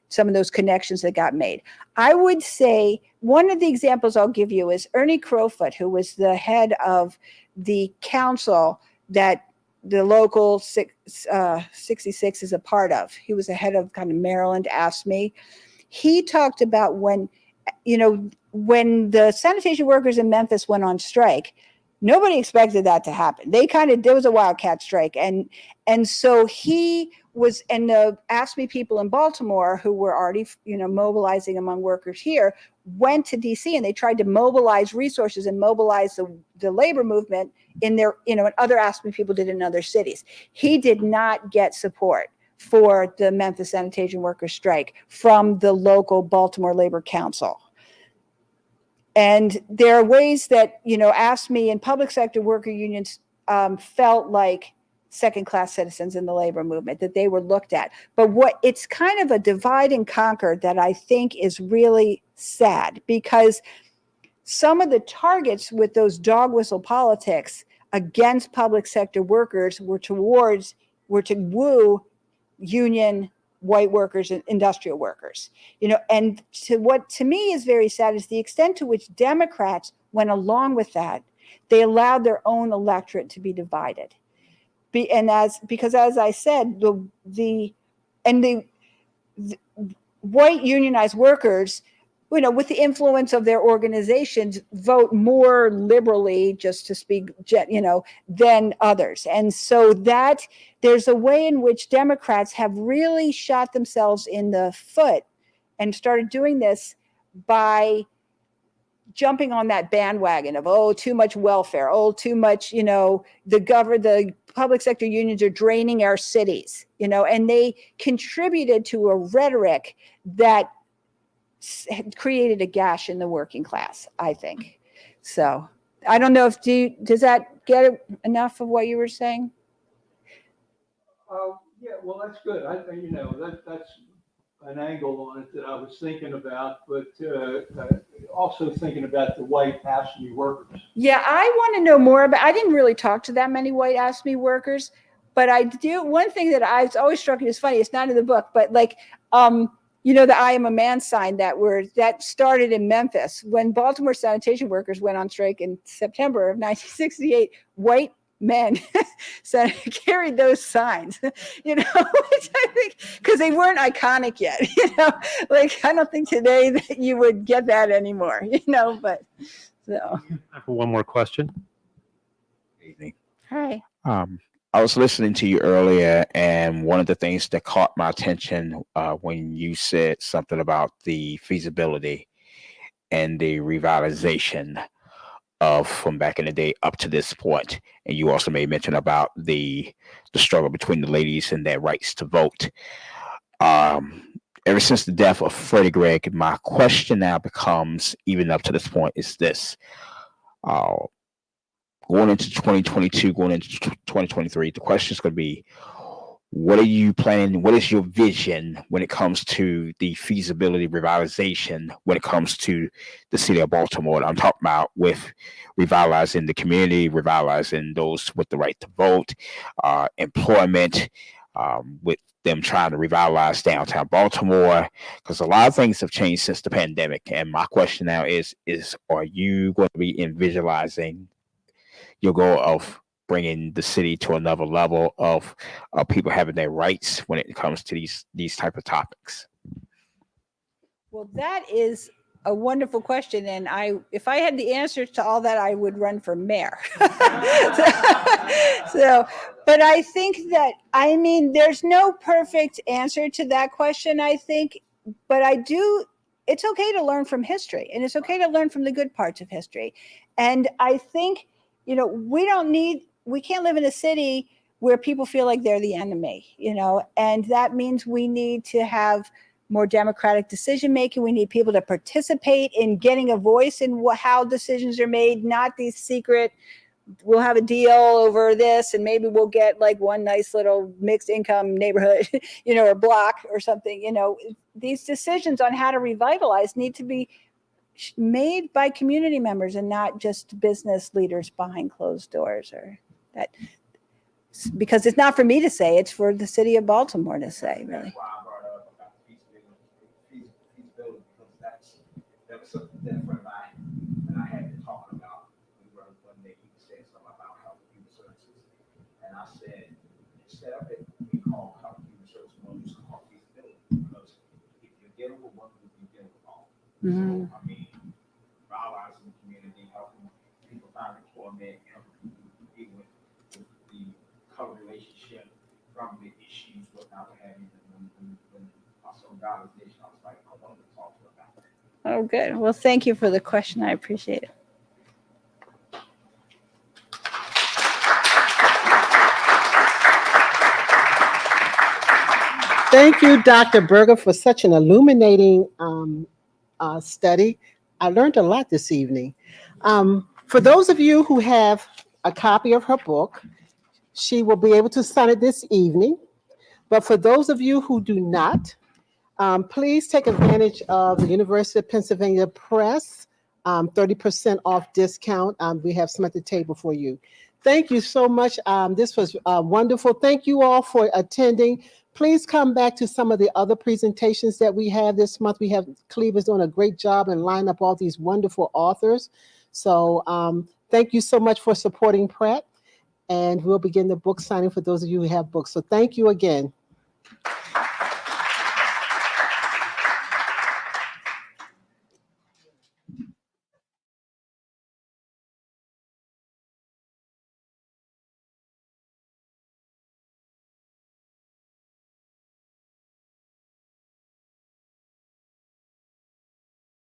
some of those connections that got made. I would say one of the examples I'll give you is Ernie Crowfoot, who was the head of the council that the local 66 is a part of. He was the head of kind of Maryland AFSCME. He talked about when the sanitation workers in Memphis went on strike, nobody expected that to happen. There was a wildcat strike. And so he was, and the AFSCME people in Baltimore who were already, mobilizing among workers here, went to DC and they tried to mobilize resources and mobilize the labor movement in their, and other AFSCME people did in other cities. He did not get support for the Memphis sanitation workers strike from the local Baltimore Labor Council. And there are ways that, AFSCME and public sector worker unions felt like second-class citizens in the labor movement, that they were looked at. But it's kind of a divide and conquer that I think is really sad, because some of the targets with those dog whistle politics against public sector workers were to woo union white workers and industrial workers, and what to me is very sad is the extent to which Democrats went along with that. They allowed their own electorate to be divided. Because as I said, the white unionized workers, with the influence of their organizations, vote more liberally, just to speak, than others. And so that there's a way in which Democrats have really shot themselves in the foot and started doing this by jumping on that bandwagon of, too much welfare, too much, the public sector unions are draining our cities, and they contributed to a rhetoric that created a gash in the working class, I think. So I don't know does that get enough of what you were saying? Yeah, well, that's good. That's an angle on it that I was thinking about, but also thinking about the white AFSCME workers. Yeah, I want to know more about, I didn't really talk to that many white AFSCME workers, but I do, one thing that I've always struck me as funny, it's not in the book, but the I Am a Man sign that started in Memphis when Baltimore sanitation workers went on strike in September of 1968. White men carried those signs, which I think, because they weren't iconic yet, I don't think today that you would get that anymore, but so. I have one more question. Evening. Hi. I was listening to you earlier, and one of the things that caught my attention when you said something about the feasibility and the revitalization of from back in the day up to this point, and you also made mention about the struggle between the ladies and their rights to vote. Ever since the death of Freddie Gregg, my question now becomes, even up to this point, is this: Uh, Going into 2022, going into 2023, the question is going to be, what are you planning? What is your vision when it comes to the feasibility revitalization, when it comes to the city of Baltimore? I'm talking about with revitalizing the community, revitalizing those with the right to vote, employment, with them trying to revitalize downtown Baltimore, because a lot of things have changed since the pandemic. And my question now is are you going to be visualizing your goal of bringing the city to another level of people having their rights when it comes to these type of topics? Well, that is a wonderful question, and if I had the answers to all that, I would run for mayor. But I think that, I mean, there's no perfect answer to that question, I think, but it's okay to learn from history, and it's okay to learn from the good parts of history. And I think, we can't live in a city where people feel like they're the enemy, and that means we need to have more democratic decision making. We need people to participate in getting a voice in how decisions are made, not these secret, we'll have a deal over this and maybe we'll get like one nice little mixed income neighborhood, or block or something. These decisions on how to revitalize need to be made by community members and not just business leaders behind closed doors, because it's not for me to say, it's for the city of Baltimore to say, really. That was something that a friend of mine and I had been talking about. We were one day, he said something about health and human services. And I said, instead of it, we call health and human services, we'll use called feasibility. Because if you're dealing with one group, you're dealing with all. Mm-hmm. So, I mean, valorizing the community, helping people find employment, helping people deal with the co-relationship from the issues, whatnot, what have you. When also validation, I was like, I want to talk to about that. Oh, good. Well, thank you for the question. I appreciate it. Thank you, Dr. Berger, for such an illuminating study. I learned a lot this evening. For those of you who have a copy of her book, she will be able to sign it this evening. But for those of you who do not, please take advantage of the University of Pennsylvania Press 30% off discount. We have some at the table for you. Thank you so much. This was wonderful. Thank you all for attending. Please come back to some of the other presentations that we have this month. We have Cleaver's doing a great job and line up all these wonderful authors. So thank you so much for supporting Pratt. And we'll begin the book signing for those of you who have books. So thank you again.